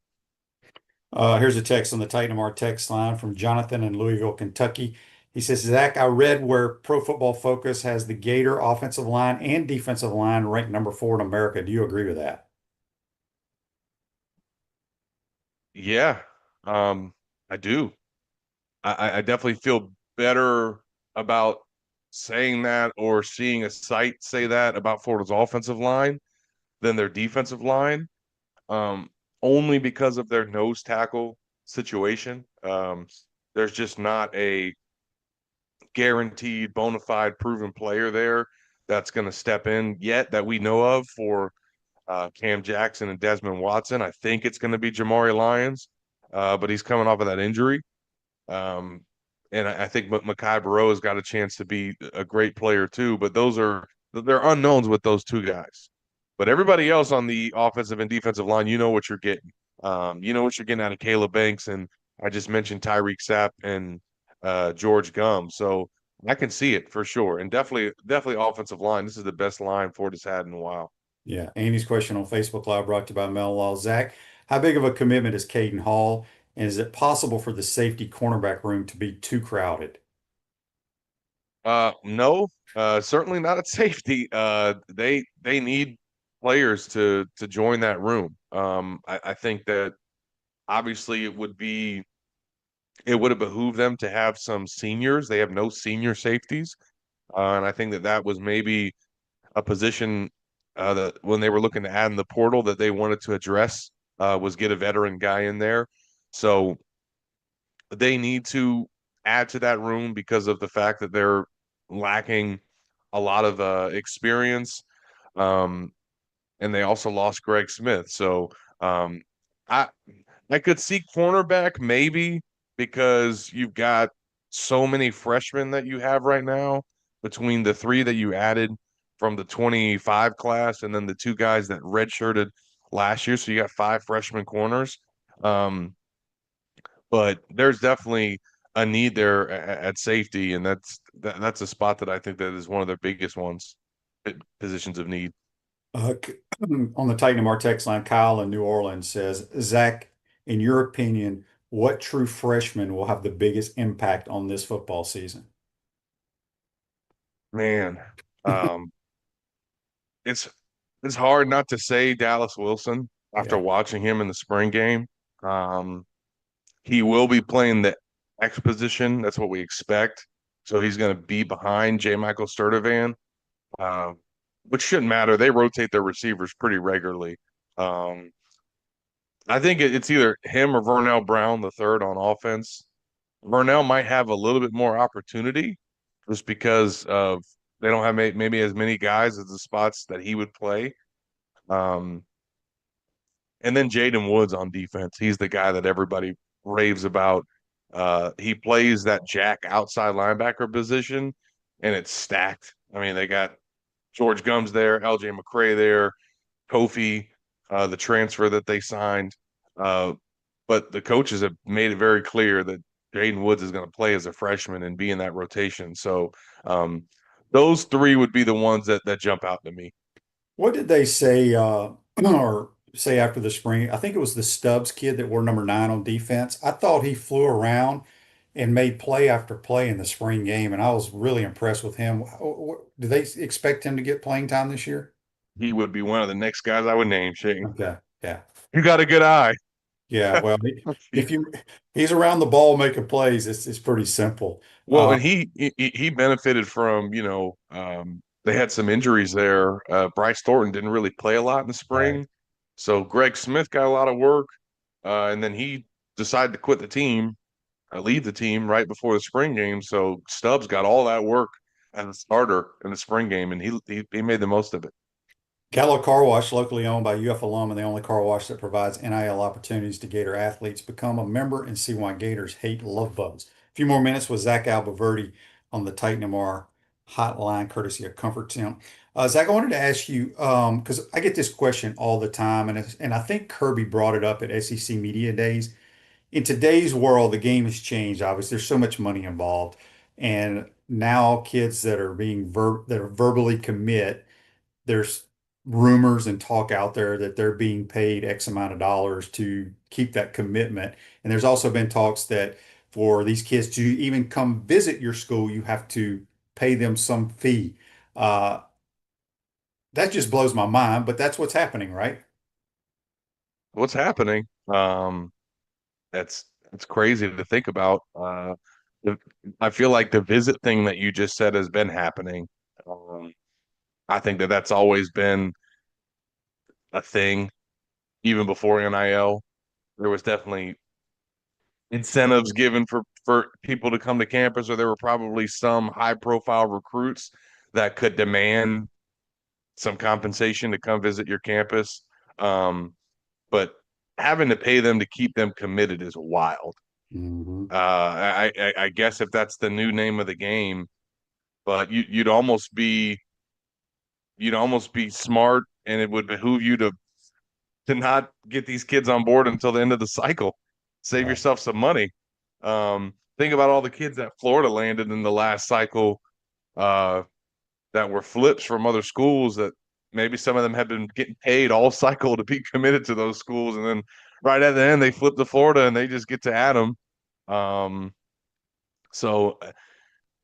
Here's a text on the Titan MR text line from Jonathan in Louisville, Kentucky. He says, Zach, I read where Pro Football Focus has the Gator offensive line and defensive line ranked number 4 in America. Do you agree with that? Yeah, I do. I definitely feel better about saying that or seeing a site say that about Florida's offensive line than their defensive line, only because of their nose tackle situation. There's just not a guaranteed, bona fide, proven player there that's going to step in yet that we know of for Cam Jackson and Desmond Watson. I think it's going to be Jamari Lyons, but he's coming off of that injury. And I think Mekhi Barrow has got a chance to be a great player too, but they're unknowns with those two guys. But everybody else on the offensive and defensive line, you know what you're getting. You know what you're getting out of Caleb Banks, and I just mentioned Tyreek Sapp and George Gum. So I can see it for sure. And definitely offensive line. This is the best line Florida's had in a while. Yeah. Andy's question on Facebook Live brought to you by Mel Law. Zach, how big of a commitment is Caden Hall? And is it possible for the safety cornerback room to be too crowded? No, certainly not at safety. They need players to join that room. I think that obviously it would have behooved them to have some seniors. They have no senior safeties. And I think that was maybe a position that when they were looking to add in the portal that they wanted to address was get a veteran guy in there. So they need to add to that room because of the fact that they're lacking a lot of experience. And they also lost Greg Smith. So I could see cornerback maybe because you've got so many freshmen that you have right now between the 3 that you added from the 25 class and then the 2 guys that redshirted last year. So you got 5 freshman corners. But there's definitely a need there at safety, and that's a spot that I think that is one of their biggest ones, positions of need. On the Titan MR text line, Kyle in New Orleans says, Zach, in your opinion, what true freshman will have the biggest impact on this football season? Man, um, it's hard not to say Dallas Wilson after Yeah. watching him in the spring game. Um, he will be playing the X position. That's what we expect. So he's going to be behind J. Michael Sturdivant, uh, which shouldn't matter. They rotate their receivers pretty regularly. Um, I think it's either him or Vernell Brown, the third on offense. Vernell might have a little bit more opportunity just because of they don't have maybe as many guys as the spots that he would play. Um, and then Jaden Woods on defense. He's the guy that everybody raves about. He plays that jack outside linebacker position, and it's stacked. I mean, they got George Gums there, LJ McCray there, Kofi, the transfer that they signed. But the coaches have made it very clear that Jaden Woods is going to play as a freshman and be in that rotation. So those 3 would be the ones that jump out to me. What did they say or say after the spring? I think it was the Stubbs kid that wore number 9 on defense. I thought he flew around and made play after play in the spring game, and I was really impressed with him. Do they expect him to get playing time this year? He would be one of the next guys I would name, Shane. Okay. Yeah. You got a good eye. Yeah. Well, if he's around the ball making plays, it's pretty simple. Well, and he benefited from, they had some injuries there. Bryce Thornton didn't really play a lot in the spring. Right. So Greg Smith got a lot of work. And then he decided to quit the team, leave the team right before the spring game. So Stubbs got all that work as a starter in the spring game, and he made the most of it. Gallo Car Wash, locally owned by UF alum and the only car wash that provides NIL opportunities to Gator athletes. Become a member and see why Gators hate love bugs. A few more minutes with Zach Abolverdi on the Titan MR hotline, courtesy of Comfort Sim. Zach, I wanted to ask you, because I get this question all the time, and I think Kirby brought it up at SEC Media Days. In today's world, the game has changed. Obviously, there's so much money involved, and now kids that are verbally commit, there's rumors and talk out there that they're being paid X amount of dollars to keep that commitment. And there's also been talks that for these kids to even come visit your school, you have to pay them some fee. That just blows my mind, but that's what's happening, right? What's happening? That's crazy to think about. I feel like the visit thing that you just said has been happening. I think that's always been a thing, even before NIL. There was definitely incentives given for people to come to campus, or there were probably some high-profile recruits that could demand some compensation to come visit your campus. But having to pay them to keep them committed is wild. Mm-hmm. I guess if that's the new name of the game, but you'd almost be smart, and it would behoove you to not get these kids on board until the end of the cycle. Save yourself some money. Think about all the kids that Florida landed in the last cycle that were flips from other schools that maybe some of them had been getting paid all cycle to be committed to those schools. And then right at the end, they flip to Florida and they just get to add them. So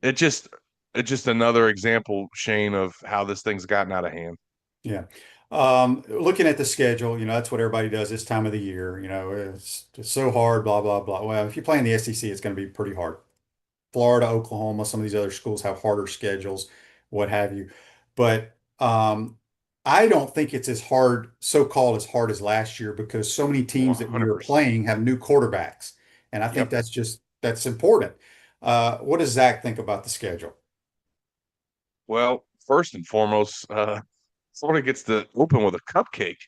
it's just another example, Shane, of how this thing's gotten out of hand. Yeah. Looking at the schedule, that's what everybody does this time of the year. It's so hard, blah, blah, blah. Well, if you play in the SEC, it's going to be pretty hard. Florida, Oklahoma, some of these other schools have harder schedules, what have you. But I don't think it's as hard, so-called as hard as last year, because so many teams that we were 100%. playing have new quarterbacks. And I think that's important. What does Zach think about the schedule? Well, first and foremost, Florida gets to open with a cupcake.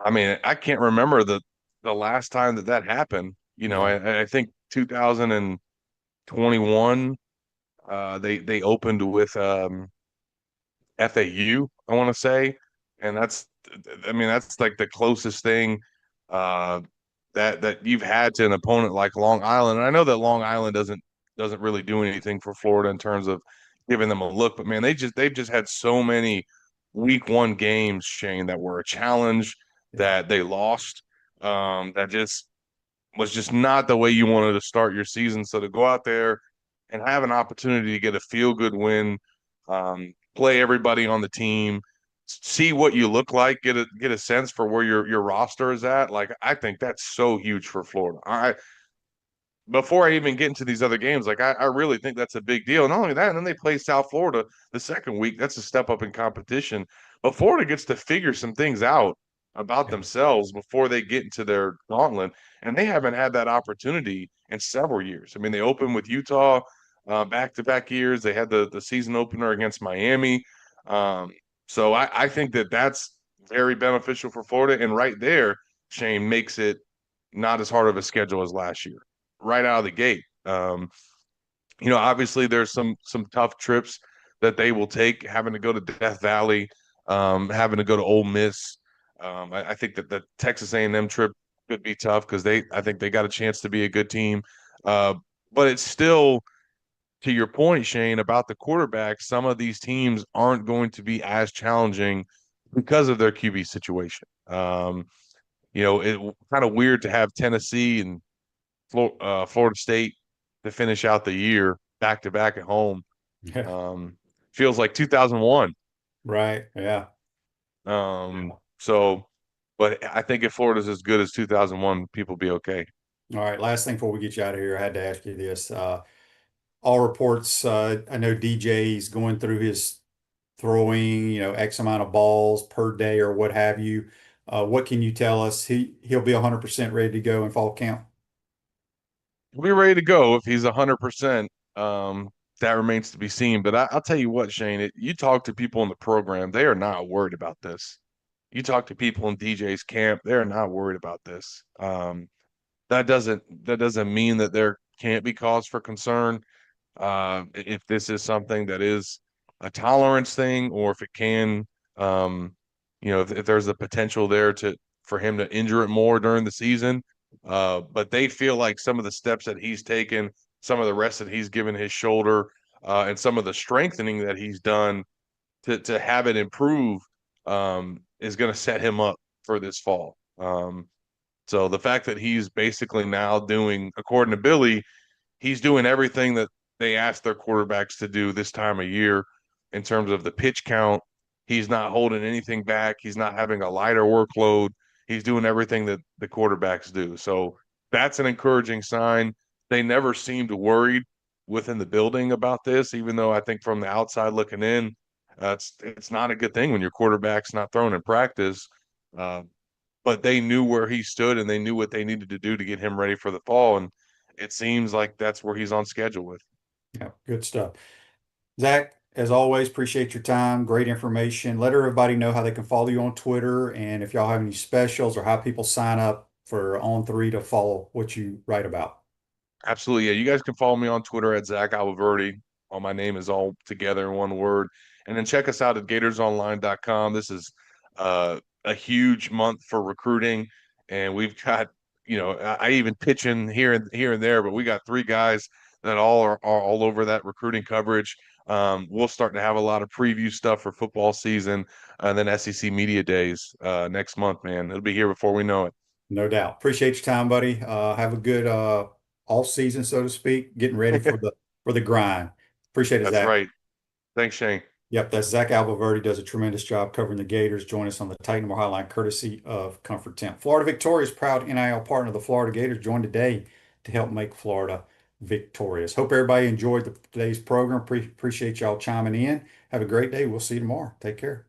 I mean, I can't remember the last time that happened. I think 2000 and 21, they opened with FAU, I want to say, and that's like the closest thing uh, that you've had to an opponent like Long Island. And I know that Long Island doesn't really do anything for Florida in terms of giving them a look, but man, they've just had so many week one games, Shane, that were a challenge that they lost. That just was just not the way you wanted to start your season. So to go out there and have an opportunity to get a feel good win, play everybody on the team, see what you look like, get a sense for where your roster is at. Like, I think that's so huge for Florida. Before I even get into these other games, like I really think that's a big deal. Not only that, and then they play South Florida the second week. That's a step up in competition. But Florida gets to figure some things out about themselves before they get into their gauntlet, and they haven't had that opportunity in several years. I mean, they opened with Utah back-to-back years. They had the season opener against Miami. So I think that's very beneficial for Florida. And right there, Shane, makes it not as hard of a schedule as last year, right out of the gate. Obviously there's some tough trips that they will take, having to go to Death Valley, having to go to Ole Miss. I think that the Texas A&M trip could be tough because I think they got a chance to be a good team. But it's still, to your point, Shane, about the quarterback, some of these teams aren't going to be as challenging because of their QB situation. It kind of weird to have Tennessee and Florida State to finish out the year back to back at home. Feels like 2001. Right. Yeah. So, but I think if Florida's as good as 2001, people be okay. All right. Last thing before we get you out of here, I had to ask you this. All reports, I know DJ's going through his throwing, X amount of balls per day or what have you. What can you tell us? He'll be 100% ready to go in fall camp. He'll be ready to go if he's 100%. That remains to be seen. But I'll tell you what, Shane, you talk to people in the program, they are not worried about this. You talk to people in DJ's camp, they're not worried about this. That doesn't mean that there can't be cause for concern. If this is something that is a tolerance thing, or if it can, if there's a potential there for him to injure it more during the season. But they feel like some of the steps that he's taken, some of the rest that he's given his shoulder, and some of the strengthening that he's done to have it improve, is going to set him up for this fall. So the fact that he's basically now doing, according to Billy, he's doing everything that they asked their quarterbacks to do this time of year in terms of the pitch count. He's not holding anything back. He's not having a lighter workload. He's doing everything that the quarterbacks do. So that's an encouraging sign. They never seemed worried within the building about this, even though I think from the outside looking in, it's not a good thing when your quarterback's not throwing in practice. But they knew where he stood, and they knew what they needed to do to get him ready for the fall. And it seems like that's where he's on schedule with. Yeah, good stuff. Zach, as always, appreciate your time. Great information. Let everybody know how they can follow you on Twitter, and if y'all have any specials or how people sign up for On3 to follow what you write about. Absolutely. Yeah, you guys can follow me on Twitter at Zach Abolverdi. All my name is all together in one word. And then check us out at gatorsonline.com. This is a huge month for recruiting, and we've got, I even pitch in here and there, but we got 3 guys that all are all over that recruiting coverage. We'll start to have a lot of preview stuff for football season, and then SEC Media Days next month, man. It'll be here before we know it. No doubt. Appreciate your time, buddy. Have a good off season, so to speak, getting ready for the grind. Appreciate it, That's Zach. right. Thanks, Shane. Yep, that's Zach Abolverdi. Does a tremendous job covering the Gators. Join us on the Titan More Highline courtesy of Comfort Tent. Florida Victorious, proud NIL partner of the Florida Gators. Join today to help make Florida victorious. Hope everybody enjoyed today's program. Appreciate y'all chiming in. Have a great day. We'll see you tomorrow. Take care.